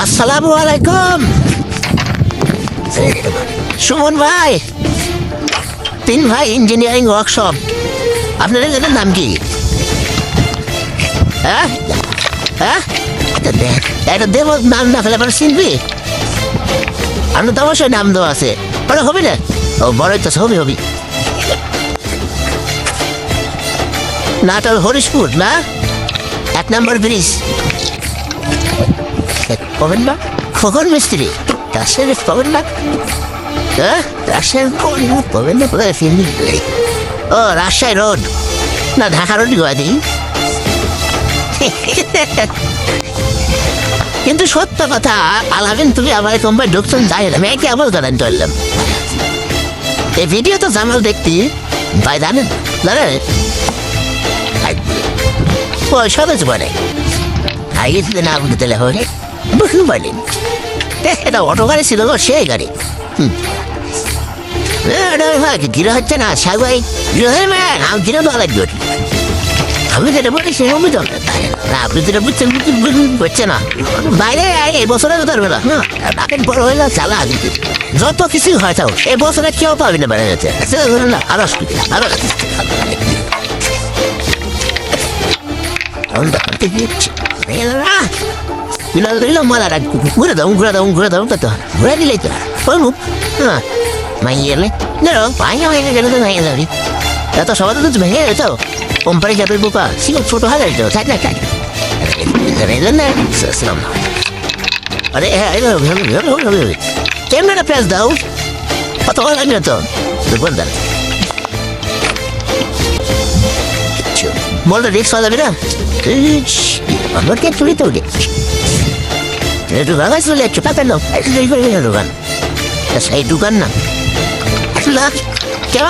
আসসালামু আলাইকুম সুমন ভাই, তিন ভাই ইঞ্জিনিয়ারিং ওয়ার্কশপ। আপনার এদের নাম কি? হ্যাঁ হ্যাঁ, এটা দেব নাম না ফেলে চিনবি? আপনার তো অবশ্যই নাম দেওয়া আছে, বড় হবি না? ও বড়ই তো হবি হবি। নাটোর হরিশপুর না, 1 নম্বর ব্রিজ। পাবেন না ফকর মিস্ত্রি, রাজশাহীর পাবেন না? হ্যাঁ রাজশাহীর পাবেন না? ও রাজশাহী রোড না ঢাকা রোড গোয়া দিই। কিন্তু সত্য কথা আলামিন, তুমি আমার কোম্পানি ঢুকছেন যাই না, আমি কেবল জানান চললাম। এই ভিডিও তো জামাল দেখতি ভাই, জানেন জানেন পয়সা বেশ বলে আগে যদি না দিতে হলে বুঝতে পারলেন। এটা অটো গাড়ি ছিল গো, সেই গাড়ি। গিরে হচ্ছে না সাগুয়াই আমি গিরে দেওয়া লাগবে। আমি যেটা বলি সে আমি তো আপনি যেটা বুঝছেন বুঝছে না। বাইরে এই বছরে তো ধরবে না, হ্যাঁ বড় হয়ে না চালা আদিকে যত কিছু হয় তাও এই বছরে কেউ পাবি না বেড়ে যাচ্ছে না। আরো আরো ঘুরে দাও ঘুরে দাও ঘুরে দাও তো ঘুরে দিলেই তো হ্যাঁ মাইলে পাইয়া হয়ে গেলে তো ভেঙে যাবি। এত সবাই তো ভেঙে যেত কোম্পানি যাবে বোকা সিও ছোট হয়ে যেত থাক না থাক। আরে ক্যামেরা প্রেস দাও, কত কথা লাগবে তো বলদার বলটা রিক্স হয়ে যাবে না। আমার কে চুরি তো দোকান চলে যাচ্ছে পাতেন দোকান, সেই দোকান না কেমন